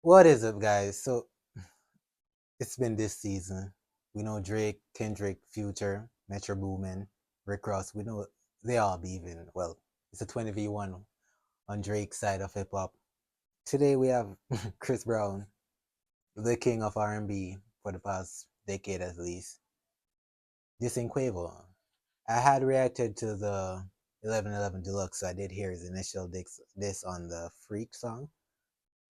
What is up, guys? So it's been this season. We know Drake, Kendrick, Future, Metro Boomin, Rick Ross. We know they all beefing. Well, it's a 20v1 on Drake's side of hip hop. Today we have Chris Brown, the king of R&B for the past decade at least, dissing Quavo. I had reacted to the 1111 Deluxe, so I did hear his initial diss on the Freak song,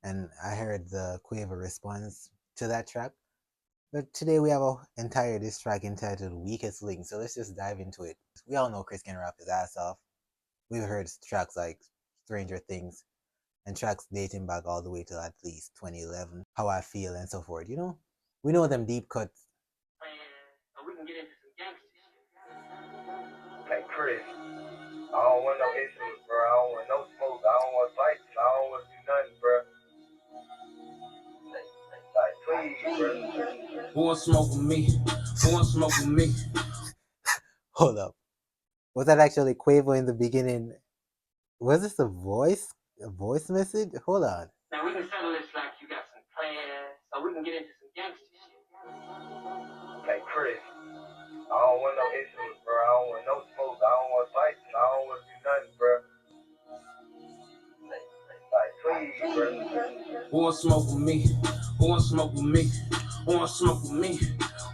and I heard the Quavo response to that track. But today we have an entire diss track entitled Weakest Link, so let's just dive into it. We all know Chris can rap his ass off. We've heard tracks like Stranger Things and tracks dating back all the way to at least 2011, How I Feel and so forth, you know? We know them deep cuts. We can get into some gangster shit. Hey Chris, I don't want no issues, bro. I don't want no smoke. I don't want fights. I don't want to do nothing, bro. Like, please, bro. Who wants smoke with me? Who wants smoke with me? Hold up. Was that actually Quavo in the beginning? Was this a voice message? Hold on. Now we can settle this like you got some plans, so we can get into some gangster shit. Hey Chris, I don't want no issues, bro. I don't want no smoke. I don't want fights. I don't want to do nothing, bro. Like, please, bro. Who wants smoke with me? Who wants smoke with me? Who wants smoke with me?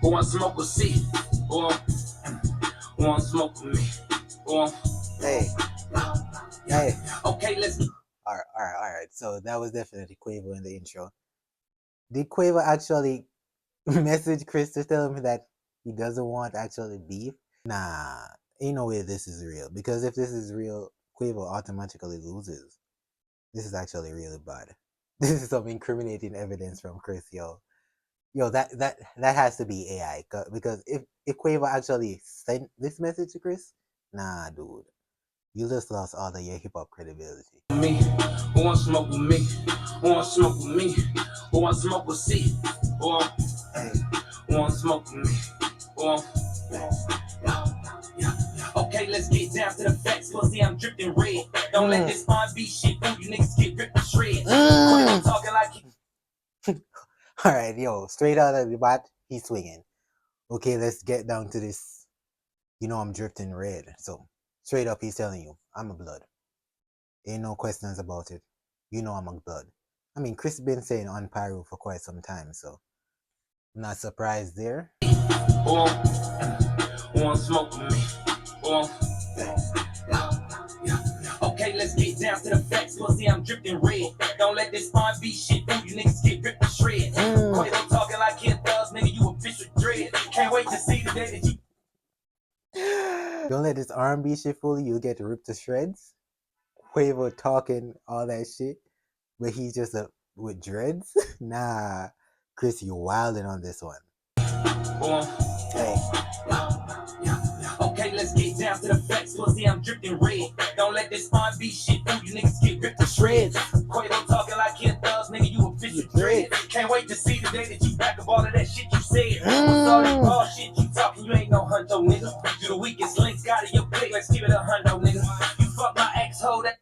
Who wants smoke with C? Who wants smoke with me? Hey. Hey. Okay, let's. All right. So that was definitely Quavo in the intro. Did Quavo actually message Chris to tell him that he doesn't want actually beef? Nah, ain't no way this is real. Because if this is real, Quavo automatically loses. This is actually really bad. This is some incriminating evidence from Chris, yo. Yo, that has to be AI. Because if Quavo actually sent this message to Chris, nah, dude. You just lost all of your hip hop credibility. Me, who wants smoke with me? Who wants smoke with me? Who wants smoke with C? Who wants smoke with me? Okay, let's get down to the facts. Pussy, I'm dripping red. Don't let this R&B shit fool you niggas get ripped to shreds. Talking like all right, yo, straight out of the bat, he's swinging. Okay, let's get down to this. You know I'm drifting red, so straight up he's telling you, I'm a blood. Ain't no questions about it. You know I'm a blood. I mean, Chris been saying on Pyro for quite some time, so I'm not surprised there. Want smoke with me? Okay, let's get down to the facts. Pussy, I'm dripping red. Don't let this R&B shit fool you niggas get ripped to shreds. Quavo talking like Kid Thugs, nigga, you a bitch with dread. Can't wait to see the day that you. Don't let this R&B shit fool you. You'll get ripped to shreds. Quavo talking all that shit, but he's just with dreads. Nah, Chris, you wilding on this one. Hey. Okay, let's get down to the facts. Pussy, I'm dripping red. Don't let this R&B shit fool you niggas get ripped to shreds. Quavo talking like Kid Thugs, nigga, you a bitch with dread. Can't wait to see the day that you back up all of that shit you said. What's all that raw shit you talking? You ain't no huncho, nigga. You the weakest links, got in your clique. Let's keep it a hundo, nigga. You fuck my ex-hoe that.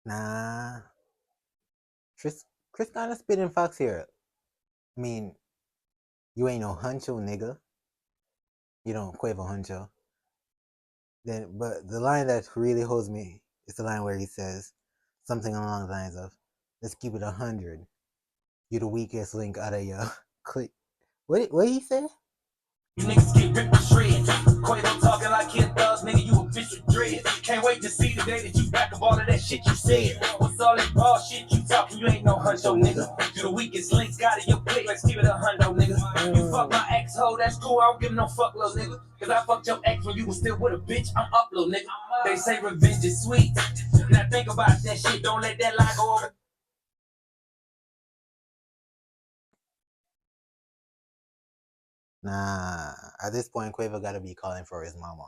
Nah. Chris kind of spitting facts here. I mean, you ain't no huncho, nigga. You don't Quavo huncho. Then, but the line that really holds me is the line where he says something along the lines of, "Let's keep it 100. You're the weakest link out of your clique." What he say? You niggas get ripped to shreds. Quavo talking like Kid Thugs, nigga, you a bitch with dreads. Can't wait to see the day that you back up all of that shit you said. What's all that raw shit you talking? You ain't no huncho, nigga. You the weakest links, got in your clique. Let's keep it a hundo, nigga. You fuck my ex-hoe, that's cool. I don't give no fuck, little nigga. Cause I fucked your ex when you was still with a bitch. I'm up, little nigga. They say revenge is sweet. Now think about that shit. Don't let that lie go over. Nah, at this point, Quavo gotta be calling for his mama.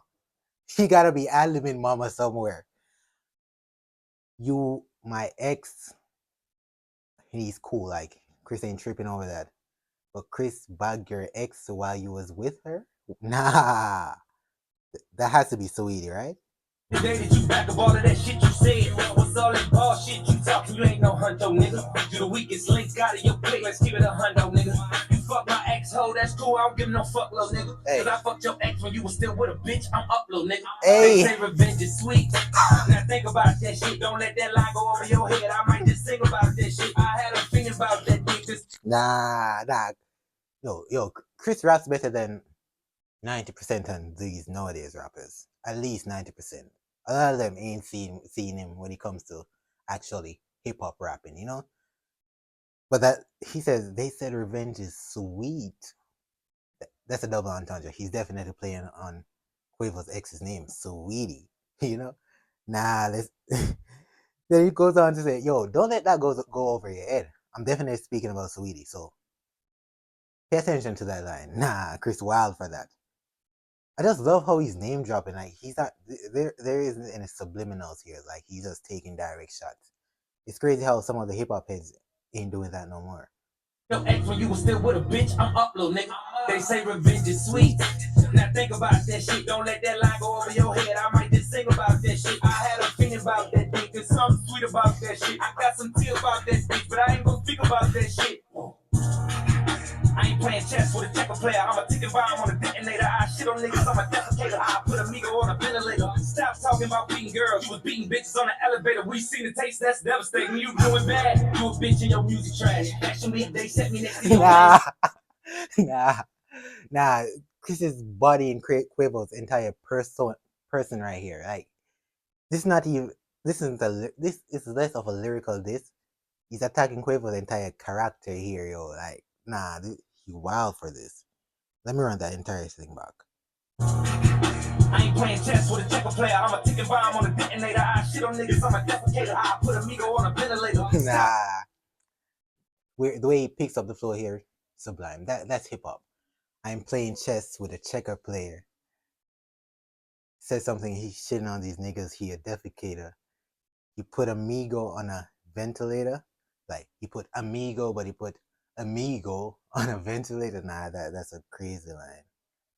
He gotta be ad-libbing mama somewhere. You, my ex, he's cool. Like, Chris ain't tripping over that. But Chris bagged your ex while you was with her? Nah. That has to be Sweetie, right? The day that you back up all of that shit you said, what's all that bullshit you talking? You ain't no hundo, nigga. You the weakest link out of your clique. Let's keep it a hundo, nigga. You fuck my ex-hoe, that's cool. I don't give no fuck, little nigga. Cause I fucked your ex when you was still with a bitch. I'm up, little nigga. They say revenge is sweet. Now think about that shit. Don't let that line go over your head. I might just sing about that shit. I had a feeling about that dick. Nah. Yo, Chris raps better than 90% on these nowadays rappers. At least 90%. A lot of them ain't seen him when it comes to actually hip hop rapping, you know? But that he says they said revenge is sweet. That's a double entendre. He's definitely playing on Quavo's ex's name, Sweetie. You know? Nah, let's then he goes on to say, yo, don't let that go over your head. I'm definitely speaking about Sweetie, so pay attention to that line. Nah, Chris wild for that. I just love how he's name dropping. Like he's not there isn't any subliminals here. Like he's just taking direct shots. It's crazy how some of the hip hop heads ain't doing that no more. Your ex when you was still with a bitch, I'm up, little nigga. They say revenge is sweet. Now think about that shit. Don't let that line go over your head. I might just sing about that shit. I had a feeling about that dick. There's something sweet about that shit. I got some tea about that bitch, but I ain't gonna speak about that shit. I ain't playing chess with a checker player. I'm a ticking bomb on a detonator. I shit on niggas, I'm a defecator. I put amigo on a ventilator. Stop talking about beating girls. You was beating bitches on the elevator. We seen the taste, that's devastating. You doing bad. You a bitch in your music trash. Actually, they set me next to your Nah. Chris's body and Quavo's entire person right here. Like this is not even. This is less of a lyrical diss. He's attacking Quavo's entire character here, yo. Like, nah, he wild for this. Let me run that entire thing back. I ain't playing chess with a checker player. I'm a ticking bomb on a detonator. I shit on niggas, I'm a defecator. I put amigo on a ventilator. Nah. The way he picks up the flow here, sublime. That's hip hop. I'm playing chess with a checker player. Says something, he's shitting on these niggas, he a defecator. He put amigo on a ventilator. Like he put amigo, but he put amigo on a ventilator. Nah, that's a crazy line.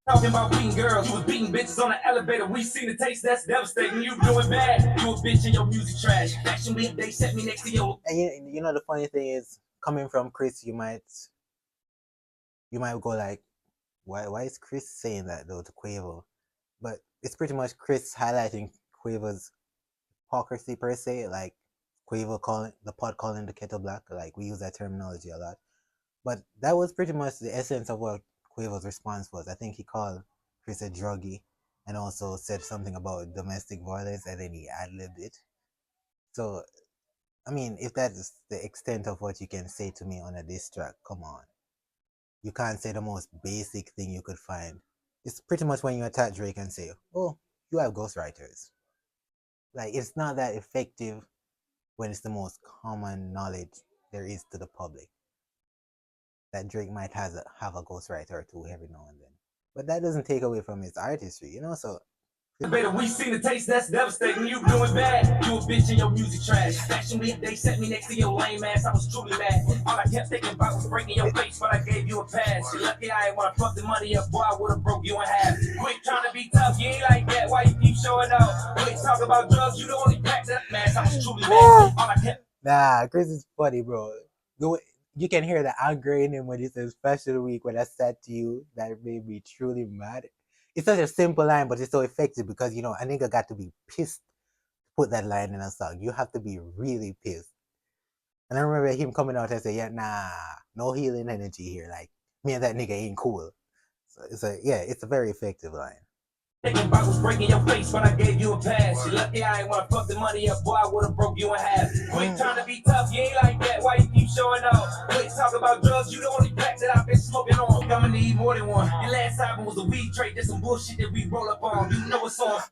Talking about beating girls, you was beating bitches on the elevator. We seen the taste, that's devastating. You doing bad, you a bitch in your music trash. Actually, they set me next to your. And you know the funny thing is, coming from Chris, you might go like, why is Chris saying that though to Quavo? But it's pretty much Chris highlighting Quavo's hypocrisy per se, like Quavo calling the kettle black. Like we use that terminology a lot, but that was pretty much the essence of what Quavo's response was. I think he called Chris a druggie and also said something about domestic violence, and then he ad-libbed it. So, I mean, if that is the extent of what you can say to me on a diss track, come on. You can't say the most basic thing you could find. It's pretty much when you attack Drake and say, oh, you have ghostwriters. Like, it's not that effective when it's the most common knowledge there is to the public. That Drake might have a ghostwriter or two every now and then. But that doesn't take away from his artistry, you know? So we seen the taste, that's devastating. You doing bad, you a bitch in your music trash. Actually, they set me next to your lame ass. I was truly mad. All I kept thinking about was breaking your face, but I gave you a pass. You're lucky I ain't wanna fuck the money up, boy. I would've broke you in half. Quit trying to be tough, you ain't like that. Why you keep showing out? Quit talk about drugs, you the only pack that mask. I was truly mad. All I kept. nah, Chris is funny, bro. You can hear the anger in him when he says Fashion Week when I said to you that made me truly mad. It's such a simple line, but it's so effective because, you know, a nigga got to be pissed to put that line in a song. You have to be really pissed. And I remember him coming out and saying, yeah, nah, no healing energy here. Like, me and that nigga ain't cool. So it's a very effective line. Thinking about was breaking your face, but I gave you a pass. You're lucky I ain't wanna fuck the money up, boy. I would've broke you in half. Quit trying to be tough, you ain't like that. Why you keep showing out? Quit talk about drugs, you the only pack that I've been smoking on. I'ma need more than one. Your last album was a weed trade, there's some bullshit that we roll up on. You know what's on.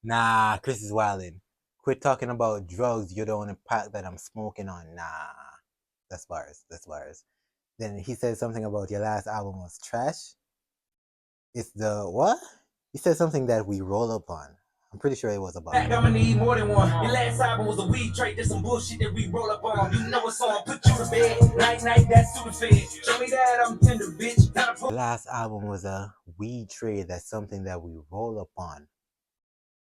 Nah, Chris is wildin'. Quit talking about drugs, you're the only pack that I'm smoking on. Nah. That's bars. Then he said something about your last album was trash. It's the what? He said something that we roll up on. I'm pretty sure it was about. I'ma need more than one. Your last album was a weed trade. There's some bullshit that we roll up on. You know what's on. Put you to bed. Night, that's to the fed. Show me that I'm tender, bitch. The last album was a weed trade. That's something that we roll up on.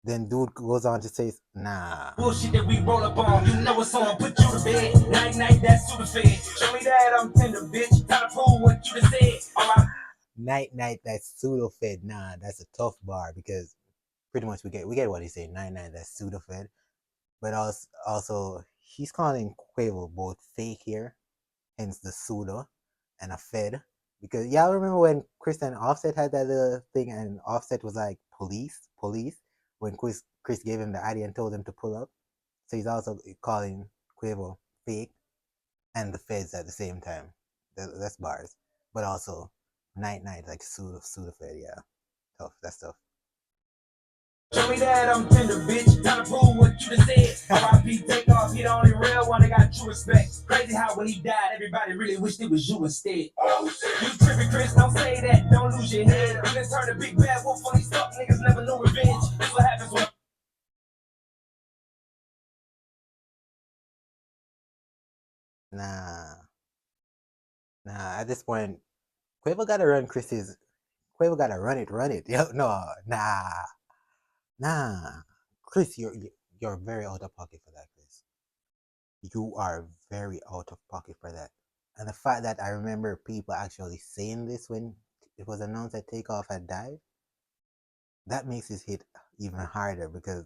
Then dude goes on to say, nah. Bullshit that we roll up on, you know it's on, put you to bed. Night, night, that's super fed. Show me that I'm tender, bitch. Time to prove what you just said. Alright. Night, night, that's pseudo fed. Nah, that's a tough bar because pretty much we get what he's saying. Night, night, that's pseudo fed. But also he's calling Quavo both fake here, hence the pseudo, and a fed. Because y'all remember when Chris and Offset had that little thing and Offset was like police, when Chris gave him the ID and told him to pull up. So he's also calling Quavo fake and the feds at the same time. That's bars. But also night night like pseudo fed, yeah. Tough, that's tough. Show me that I'm tender, bitch. Time to prove what you just said. R.I.P. take off, he the only real one that got true respect. Crazy how when he died, everybody really wished it was you instead. Oh, you tripping, Chris, don't say that, don't lose your head. You done turned a big bad wolf on these fuck niggas, never knew revenge. That's what happens when Nah, at this point, Quavo gotta run it. Yo, no, nah. Chris, you're very out of pocket for that, Chris. You are very out of pocket for that. And the fact that I remember people actually saying this when it was announced that Takeoff had died, that makes this hit even harder because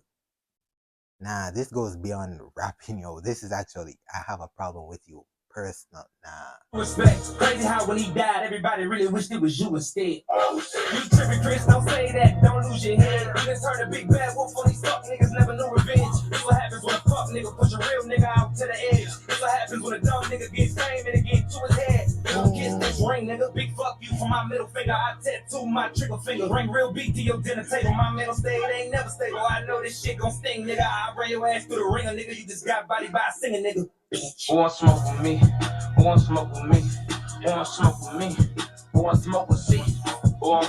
nah, this goes beyond rapping, yo. This is actually, I have a problem with you personal. Nah. respect. Crazy how when he died, everybody really wished it was you instead. Oh, you tripping, Chris, don't say that, don't lose your head. You done turned a big bad wolf on these fuck niggas, never knew revenge. This what happens when a fuck nigga push a real nigga out to the edge. This what happens when a dumb nigga gets fame and it get to his head. Don't kiss this ring, nigga. Big fuck you for my middle finger. I tattoo my trigger finger. Ring real beat to your dinner table. My mental state ain't never stable. I know this shit gon' sting, nigga. I run your ass through the ringer, nigga. You just got body by a singer, nigga. Who want smoke with me? Who want smoke with me? Who want smoke with me? Who want smoke with C? Who want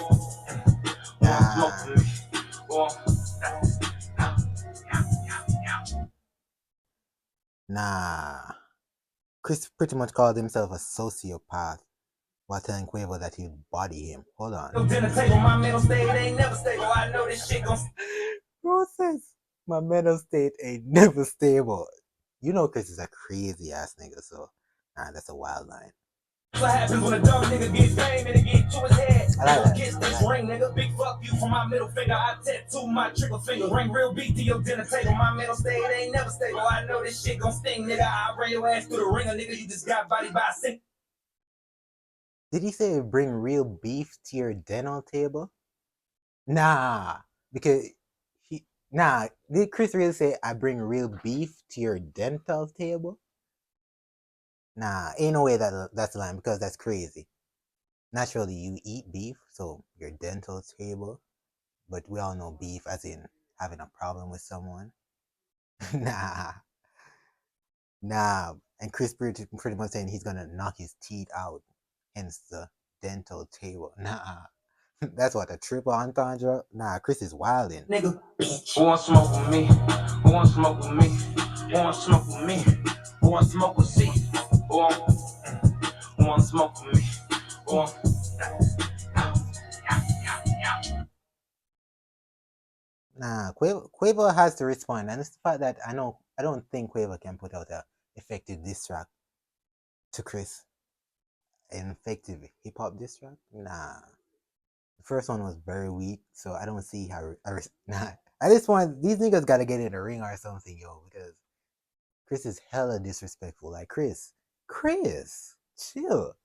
smoke with me? Who want... Nah. Chris pretty much called himself a sociopath while telling Quavo that he'd body him. Hold on. Dinner table, my mental state ain't never stable. I know this shit gon' Bro says, my mental state ain't never stable. You know Chris is a crazy ass nigga, so nah, that's a wild line. What happens when a dumb nigga gets fame and it get to his head? I like Kiss this ring, nigga. Big fuck you for my middle finger. I tattoo my trigger finger. Ring real beat to your dinner table. My mental state ain't never stable. I know this shit gon' sting, nigga. I run your ass through the ringer, nigga. You just got body by a sink. Did he say bring real beef to your dental table? Nah, because did Chris really say I bring real beef to your dental table? Nah, ain't no way that's the line because that's crazy. Naturally, you eat beef, so your dental table, but we all know beef as in having a problem with someone. nah. And Chris pretty much saying he's gonna knock his teeth out, hence the dental table. Nah. That's what, a triple entendre? Nah, Chris is wildin'. Nigga, who want smoke with me? Who want smoke with me? Who want smoke with me? Who want smoke with C? Who want smoke with me? Who want... Nah, Quavo has to respond, and it's the fact that I don't think Quavo can put out a effective diss track to Chris. An effective hip hop diss track? Nah. The first one was very weak, so I don't see how. Nah. At this point, these niggas gotta get in the ring or something, yo, because Chris is hella disrespectful. Like, Chris, chill.